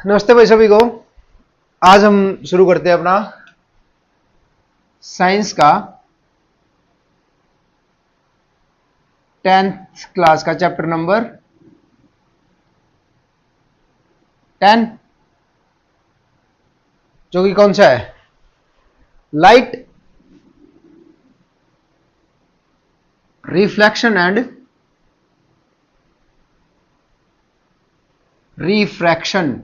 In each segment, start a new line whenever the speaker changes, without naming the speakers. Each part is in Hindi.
नमस्ते भाई सभी को। आज हम शुरू करते हैं अपना साइंस का 10th क्लास का चैप्टर नंबर 10, जो कि कौन सा है? Light reflection and refraction.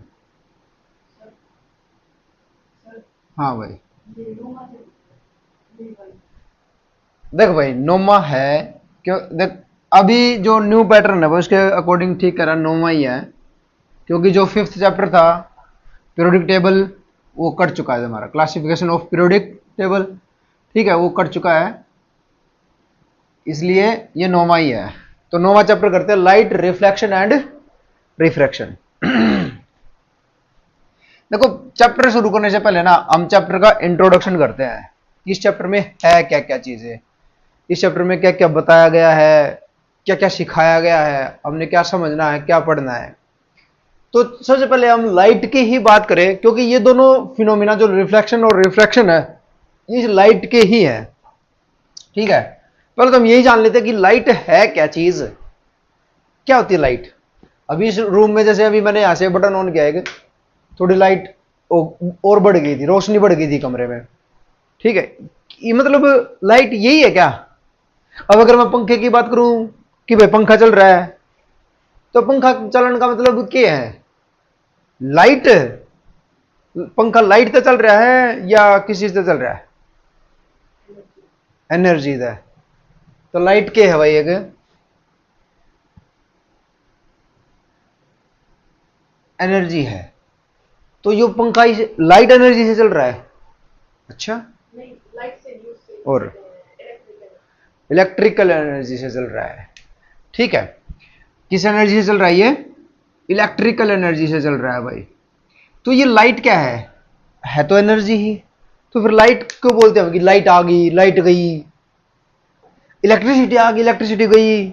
हाँ भाई, देख भाई, नोमा है क्यों? देख, अभी जो न्यू पैटर्न है वो उसके अकॉर्डिंग ठीक करा, नोमा ही है, क्योंकि जो 5th चैप्टर था पीरियोडिक टेबल वो कट चुका है हमारा, क्लासिफिकेशन ऑफ पीरियोडिक टेबल, ठीक है, वो कट चुका है, इसलिए ये नोमा ही है। तो नोमा चैप्टर करते हैं, लाइट रिफ्लेक्शन एंड रिफ्रैक्शन। देखो, चैप्टर शुरू करने से पहले ना हम चैप्टर का इंट्रोडक्शन करते हैं। इस चैप्टर में है क्या क्या चीजें, इस चैप्टर में क्या क्या बताया गया है, क्या क्या सिखाया गया है, हमने क्या समझना है, क्या पढ़ना है। तो सबसे पहले हम लाइट की ही बात करें, क्योंकि ये दोनों फिनोमिना जो रिफ्लेक्शन और रिफ्रैक्शन है ये लाइट के ही है, ठीक है। पहले तो हम यही जान लेते हैं कि लाइट है क्या चीज, क्या होती है लाइट। अभी इस रूम में जैसे अभी मैंने यहां से बटन ऑन किया है, थोड़ी लाइट और बढ़ गई थी, रोशनी बढ़ गई थी कमरे में, ठीक है। ये मतलब लाइट यही है क्या? अब अगर मैं पंखे की बात करूं कि भाई पंखा चल रहा है, तो पंखा चलने का मतलब क्या है? लाइट, पंखा लाइट से चल रहा है या किसी से चल रहा है? एनर्जी से। तो लाइट क्या है भाई? एक एनर्जी है। तो ये पंखा लाइट एनर्जी से चल रहा है? अच्छा,
नहीं, लाइट से यूज से
और इलेक्ट्रिकल एनर्जी से चल रहा है, ठीक है। किस एनर्जी से चल रहा है ये? इलेक्ट्रिकल एनर्जी से चल रहा है भाई। तो ये लाइट क्या है तो एनर्जी ही। तो फिर लाइट क्यों बोलते हैं कि लाइट आ गई, लाइट गई, इलेक्ट्रिसिटी आ गई, इलेक्ट्रिसिटी गई।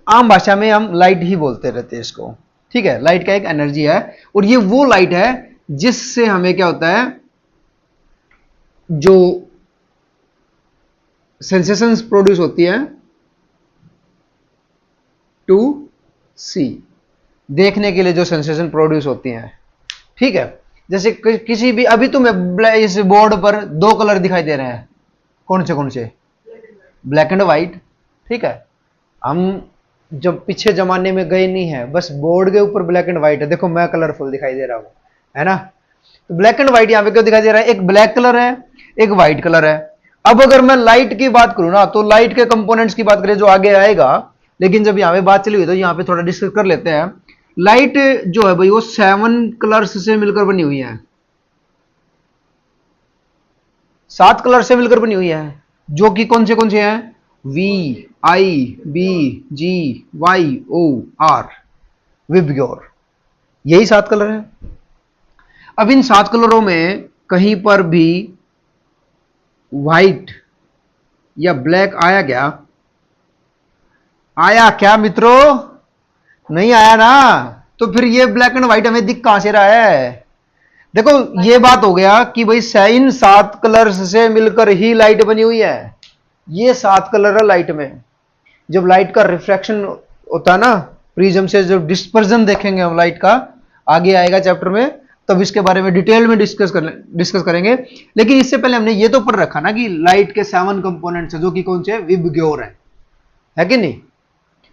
आम भाषा में हम लाइट ही बोलते रहते हैं इसको, ठीक है। लाइट का एक एनर्जी है, और ये वो लाइट है जिससे हमें क्या होता है, जो सेंसेशंस प्रोड्यूस होती है टू सी, देखने के लिए जो सेंसेशन प्रोड्यूस होती हैं, ठीक है। जैसे किसी भी, अभी तुम्हें इस बोर्ड पर दो कलर दिखाई दे रहे हैं, कौन से कौन से? ब्लैक एंड व्हाइट, ठीक है। हम जब पीछे जमाने में गए नहीं है, बस बोर्ड के ऊपर ब्लैक एंड व्हाइट है, देखो मैं कलरफुल दिखाई दे रहा हूं, है ना। तो ब्लैक एंड व्हाइट यहां पे क्यों दिखाई दे रहा है? एक ब्लैक कलर है, एक व्हाइट कलर है। अब अगर मैं लाइट की बात करूं ना, तो लाइट के कंपोनेंट्स की बात करें जो आगे आएगा, लेकिन जब यहां पे बात चली हुई तो यहां पे थोड़ा डिस्कस कर लेते हैं। लाइट जो है भाई वो 7 कलर्स से मिलकर बनी हुई है, 7 कलर से मिलकर बनी हुई है, जो कि कौन से हैं? V, I, B, G, Y, O, R, VIBGYOR, यही 7 कलर है। अब इन 7 कलरों में कहीं पर भी व्हाइट या ब्लैक आया क्या? आया क्या मित्रों? नहीं आया ना। तो फिर ये ब्लैक एंड व्हाइट हमें दिख कहां से रहा है? देखो, ये बात हो गया कि भाई इन 7 कलर्स से मिलकर ही लाइट बनी हुई है। ये 7 कलर है लाइट में। जब लाइट का रिफ्रैक्शन होता है ना, प्रिज्म से जब डिस्पर्जन देखेंगे हम लाइट का, आगे आएगा चैप्टर में, तब इसके बारे में डिटेल में डिस्कस करेंगे। लेकिन इससे पहले हमने ये तो पढ़ रखा ना कि लाइट के 7 कंपोनेंट्स है, जो कि कौन से? विबग्योर है कि नहीं।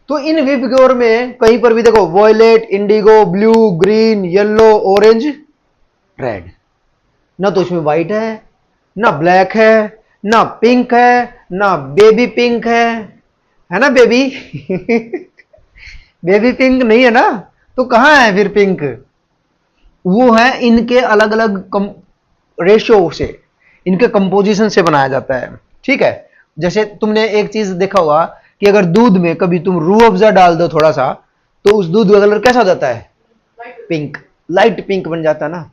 तो इन विबग्योर में कहीं पर भी देखो, violet, indigo, blue, green, yellow, orange, red. ना तो इसमें व्हाइट ना ब्लैक है, ना पिंक है, ना बेबी पिंक है ना बेबी? बेबी पिंक नहीं है ना, तो कहां है फिर पिंक? वो है इनके अलग अलग रेशियो से, इनके कंपोजिशन से बनाया जाता है, ठीक है। जैसे तुमने एक चीज देखा होगा कि अगर दूध में कभी तुम रूह अफ़ज़ा डाल दो थोड़ा सा, तो उस दूध का कलर कैसा हो जाता है? पिंक, लाइट पिंक बन जाता है ना,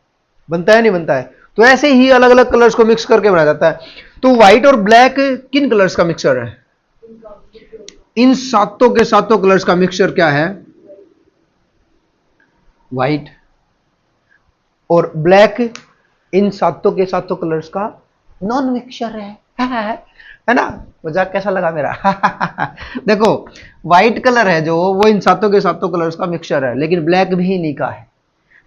बनता है नहीं बनता है? तो ऐसे ही अलग अलग कलर्स को मिक्स करके बनाया जाता है। तो व्हाइट और ब्लैक किन कलर्स का मिक्सचर है? इन सातों के सातों कलर्स का मिक्सचर क्या है? व्हाइट। और ब्लैक इन सातों के सातों कलर्स का नॉन मिक्सचर है ना। मजाक कैसा लगा मेरा? देखो, व्हाइट कलर है जो, वो इन सातों के सातों कलर्स का मिक्सचर है, लेकिन ब्लैक भी इन्हीं का है।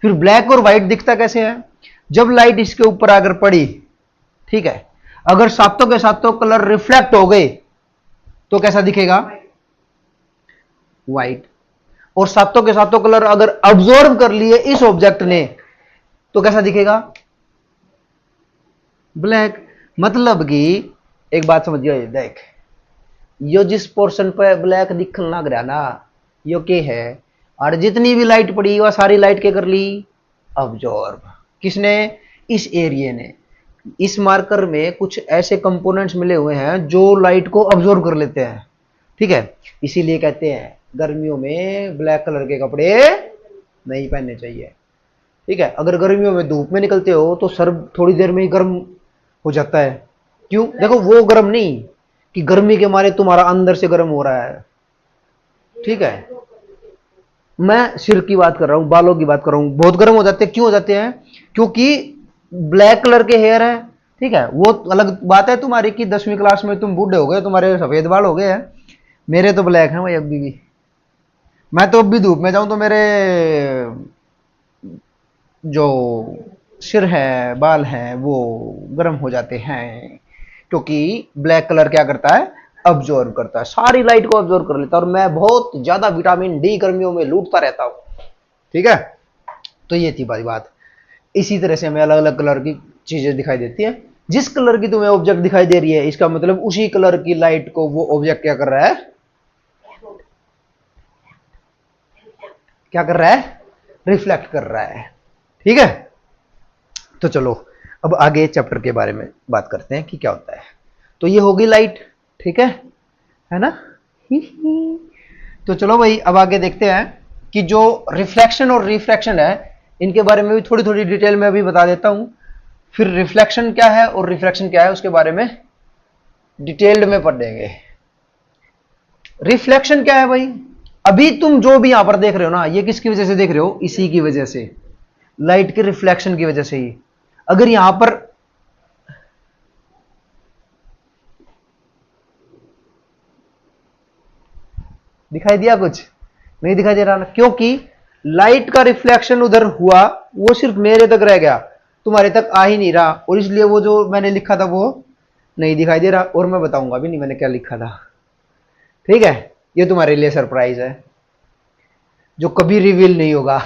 फिर ब्लैक और व्हाइट दिखता कैसे है? जब लाइट इसके ऊपर अगर पड़ी, ठीक है, अगर सातों के सातों कलर रिफ्लेक्ट हो गए तो कैसा दिखेगा? व्हाइट। और सातों के सातों कलर अगर अब्जॉर्ब कर लिए इस ऑब्जेक्ट ने तो कैसा दिखेगा? ब्लैक। मतलब कि एक बात समझिए, देख, यो जिस पोर्शन पे ब्लैक दिखने लग रहा ना, यो के है, और जितनी भी लाइट पड़ी वह सारी लाइट के कर ली? अब्जॉर्ब। किसने? इस एरिया ने। इस मार्कर में कुछ ऐसे कंपोनेंट्स मिले हुए हैं जो लाइट को अब्जॉर्ब कर लेते हैं, ठीक है। इसीलिए कहते हैं गर्मियों में ब्लैक कलर के कपड़े नहीं पहनने चाहिए, ठीक है। अगर गर्मियों में धूप में निकलते हो तो सर थोड़ी देर में ही गर्म हो जाता है। क्यों? देखो, वो गर्म नहीं कि गर्मी के मारे तुम्हारा अंदर से गर्म हो रहा है, ठीक है। मैं सिर की बात कर रहा हूं, बालों की बात कर रहा हूं, बहुत गर्म हो जाते हैं। क्यों हो जाते हैं? क्योंकि ब्लैक कलर के हेयर है, ठीक है। वो अलग बात है तुम्हारी कि 10वीं क्लास में तुम बूढ़े हो गए, तुम्हारे सफेद बाल हो गए हैं, मेरे तो ब्लैक हैं भाई अभी भी। मैं तो अब भी धूप में जाऊं तो मेरे जो सिर है, बाल हैं, वो गर्म हो जाते हैं, क्योंकि ब्लैक कलर क्या करता है? अब्जॉर्ब करता है, सारी लाइट को अब्जॉर्ब कर लेता है। और मैं बहुत ज्यादा विटामिन डी गर्मियों में लूटता रहता हूं, ठीक है। तो ये थी भाई बात। इसी तरह से हमें अलग अलग कलर की चीजें दिखाई देती हैं। जिस कलर की तुम्हें ऑब्जेक्ट दिखाई दे रही है, इसका मतलब उसी कलर की लाइट को वो ऑब्जेक्ट क्या कर रहा है? क्या कर रहा है? रिफ्लेक्ट कर रहा है, ठीक है। तो चलो अब आगे चैप्टर के बारे में बात करते हैं कि क्या होता है। तो ये होगी लाइट, ठीक है ना। तो चलो भाई अब आगे देखते हैं कि जो रिफ्लेक्शन और रिफ्रैक्शन है, इनके बारे में भी थोड़ी थोड़ी डिटेल में अभी बता देता हूं। फिर रिफ्लेक्शन क्या है और रिफ्रैक्शन क्या है उसके बारे में डिटेल्ड में पढ़ेंगे। रिफ्लेक्शन क्या है भाई? अभी तुम जो भी यहां पर देख रहे हो ना, ये किसकी वजह से देख रहे हो? इसी की वजह से, लाइट के रिफ्लेक्शन की वजह से ही। अगर यहां पर दिखाई दिया? कुछ नहीं दिखाई दे रहा ना, क्योंकि लाइट का रिफ्लेक्शन उधर हुआ, वो सिर्फ मेरे तक रह गया, तुम्हारे तक आ ही नहीं रहा, और इसलिए वो जो मैंने लिखा था वो नहीं दिखाई दे रहा। और मैं बताऊंगा भी नहीं मैंने क्या लिखा था, ठीक है। ये तुम्हारे लिए सरप्राइज है जो कभी रिवील नहीं होगा।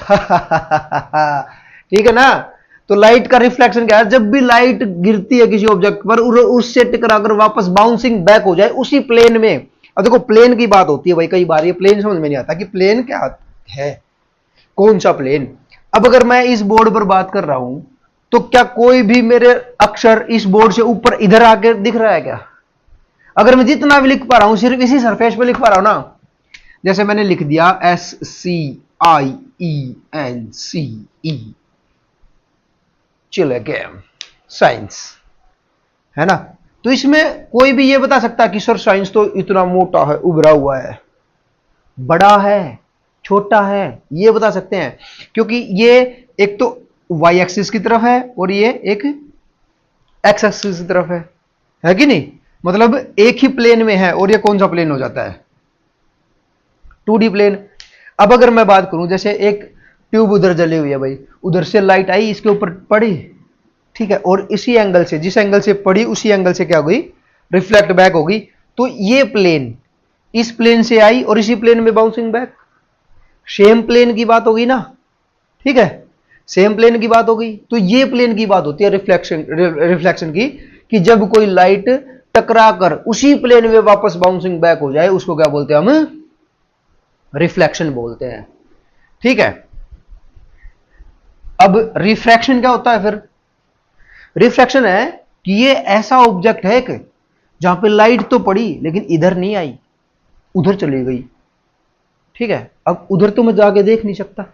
ठीक है ना। तो लाइट का रिफ्लेक्शन क्या है? जब भी लाइट गिरती है किसी ऑब्जेक्ट पर, उससे टकराकर वापस बाउंसिंग बैक हो जाए उसी प्लेन में। अब देखो, प्लेन की बात होती है भाई, कई बार ये प्लेन समझ में नहीं आता कि प्लेन क्या है, कौन सा प्लेन। अब अगर मैं इस बोर्ड पर बात कर रहा हूं तो क्या कोई भी मेरे अक्षर इस बोर्ड से ऊपर इधर आके दिख रहा है क्या? अगर मैं जितना भी लिख पा रहा हूं सिर्फ इसी सरफेस पे लिख पा रहा हूं ना। जैसे मैंने लिख दिया SCIENCE, चिल गेम साइंस, है ना। तो इसमें कोई भी ये बता सकता कि सर साइंस तो इतना मोटा है, उभरा हुआ है, बड़ा है, छोटा है, ये बता सकते हैं, क्योंकि ये एक तो वाई एक्सिस की तरफ है और ये एक एक्स एक्सिस की तरफ है कि नहीं। मतलब एक ही प्लेन में है, और ये कौन सा प्लेन हो जाता है? 2D plane. अब अगर मैं बात करूं, जैसे एक ट्यूब उधर जली हुई है भाई, उधर से लाइट आई, इसके ऊपर पड़ी, ठीक है, और इसी एंगल से, जिस एंगल से पड़ी उसी एंगल से क्या हो गई? रिफ्लेक्ट बैक हो गई। तो ये प्लेन इस प्लेन से आई और इसी प्लेन में बाउंसिंग बैक, सेम प्लेन की बात होगी ना, ठीक है, सेम प्लेन की बात हो गई। तो ये प्लेन की बात होती है रिफ्लेक्शन की, कि जब कोई लाइट टकरा कर उसी प्लेन में वापस बाउंसिंग बैक हो जाए, उसको क्या बोलते हैं हम? रिफ्लेक्शन बोलते हैं, ठीक है। अब रिफ्रैक्शन क्या होता है फिर? रिफ्रैक्शन है कि ये ऐसा ऑब्जेक्ट है कि जहां पे लाइट तो पड़ी लेकिन इधर नहीं आई, उधर चली गई, ठीक है। अब उधर तो मैं जाके देख नहीं सकता,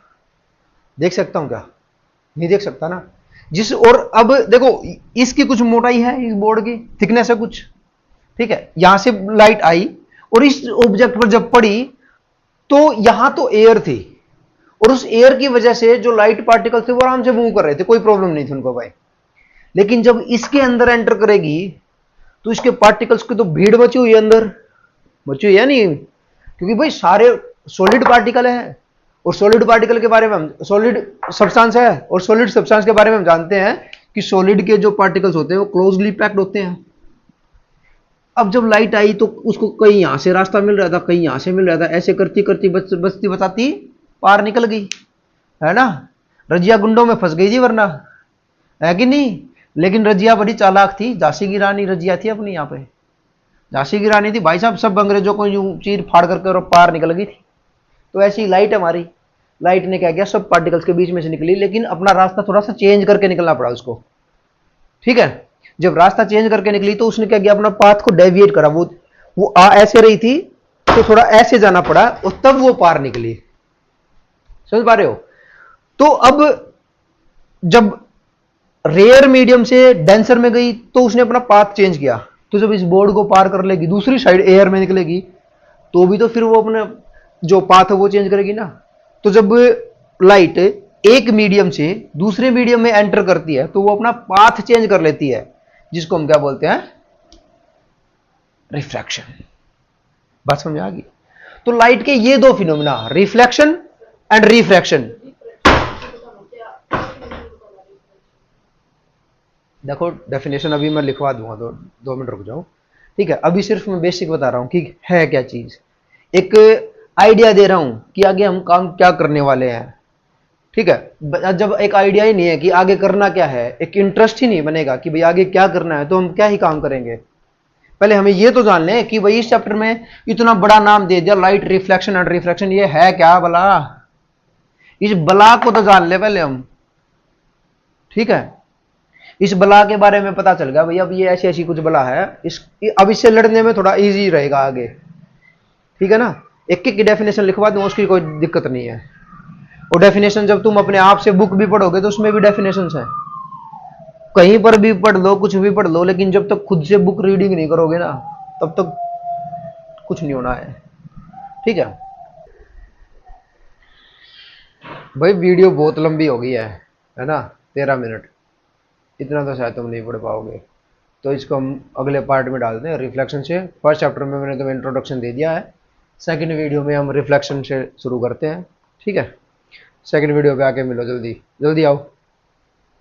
देख सकता हूं क्या? नहीं देख सकता ना। जिस, और अब देखो, इसकी कुछ मोटाई है, इस बोर्ड की थिकनेस है कुछ, ठीक है। यहां से लाइट आई और इस ऑब्जेक्ट पर जब पड़ी तो यहां तो एयर थी और उस एयर की वजह से जो लाइट पार्टिकल थे वो आराम से मूव कर रहे थे, कोई प्रॉब्लम नहीं थी उनको भाई। लेकिन जब इसके अंदर एंटर करेगी तो इसके पार्टिकल्स की तो भीड़ मची हुई है अंदर, मची हुई है नहीं, क्योंकि भाई सारे सॉलिड पार्टिकल है, और सॉलिड पार्टिकल के बारे में हम सॉलिड सब्सटेंस है, और सॉलिड सब्सटेंस के बारे में हम जानते हैं कि सॉलिड के जो पार्टिकल्स होते हैं वो क्लोजली पैक्ड होते हैं। अब जब लाइट आई तो उसको कहीं यहां से रास्ता मिल रहा था, कहीं यहां से मिल रहा था, ऐसे करती करती बचती बचाती पार निकल गई, है ना। रजिया गुंडों में फंस गई थी वरना, है कि नहीं। लेकिन रजिया बड़ी चालाक थी, झांसी की रानी रजिया थी अपनी यहाँ पे, झांसी की रानी थी भाई साहब, सब अंग्रेजों को यूं चीर फाड़ करके और पार निकल गई थी। तो ऐसी लाइट हमारी, लाइट ने क्या किया, सब पार्टिकल्स के बीच में से निकली, लेकिन अपना रास्ता थोड़ा सा चेंज करके निकलना पड़ा उसको, ठीक है। जब रास्ता चेंज करके निकली तो उसने क्या किया, अपना पाथ को डेविएट करा, वो आ ऐसे रही थी तो थोड़ा ऐसे जाना पड़ा और तब वो पार निकली, समझ पा रहे हो। तो अब जब रेयर मीडियम से डेंसर में गई तो उसने अपना पाथ चेंज किया, तो जब इस बोर्ड को पार कर लेगी दूसरी साइड एयर में निकलेगी तो भी तो फिर वो अपने जो पाथ है वो चेंज करेगी ना। तो जब लाइट एक मीडियम से दूसरे मीडियम में एंटर करती है तो वो अपना पाथ चेंज कर लेती है, जिसको हम क्या बोलते हैं, रिफ्रैक्शन। बात समझ आ गई। तो लाइट के ये दो फिनोमेना, रिफ्लेक्शन एंड रिफ्रैक्शन। देखो डेफिनेशन अभी मैं लिखवा दूंगा, 2 मिनट रुक जाओ, ठीक है। अभी सिर्फ मैं बेसिक बता रहा हूं कि है क्या चीज, एक आइडिया दे रहा हूं कि आगे हम काम क्या करने वाले हैं, ठीक है। जब एक आइडिया ही नहीं है कि आगे करना क्या है, एक इंटरेस्ट ही नहीं बनेगा कि भाई आगे क्या करना है, तो हम क्या ही काम करेंगे। पहले हमें ये तो जान लें कि भाई इस चैप्टर में इतना बड़ा नाम दे दिया, लाइट रिफ्लेक्शन एंड रिफ्रैक्शन, ये है क्या बला, इस बला को तो जान ले पहले हम, ठीक है। इस बला के बारे में पता चल गया भाई, अब ये ऐसी ऐसी कुछ बला है, अब इससे लड़ने में थोड़ा इजी रहेगा आगे, ठीक है ना। एक एक की डेफिनेशन लिखवा दूं, उसकी कोई दिक्कत नहीं है। और डेफिनेशन जब तुम अपने आप से बुक भी पढ़ोगे तो उसमें भी डेफिनेशन है, कहीं पर भी पढ़ लो, कुछ भी पढ़ लो, लेकिन जब तक खुद से बुक रीडिंग नहीं करोगे ना तब तक कुछ नहीं होना है, ठीक है भाई। वीडियो बहुत लंबी हो गई है ना, 13 मिनट, इतना तो शायद तुम नहीं पढ़ पाओगे, तो इसको हम अगले पार्ट में डाल दें रिफ्लेक्शन से। फर्स्ट चैप्टर में मैंने तुम्हें इंट्रोडक्शन दे दिया है, सेकंड वीडियो में हम रिफ्लेक्शन से शुरू करते हैं, ठीक है। सेकंड वीडियो पे आके मिलो, जल्दी जल्दी आओ।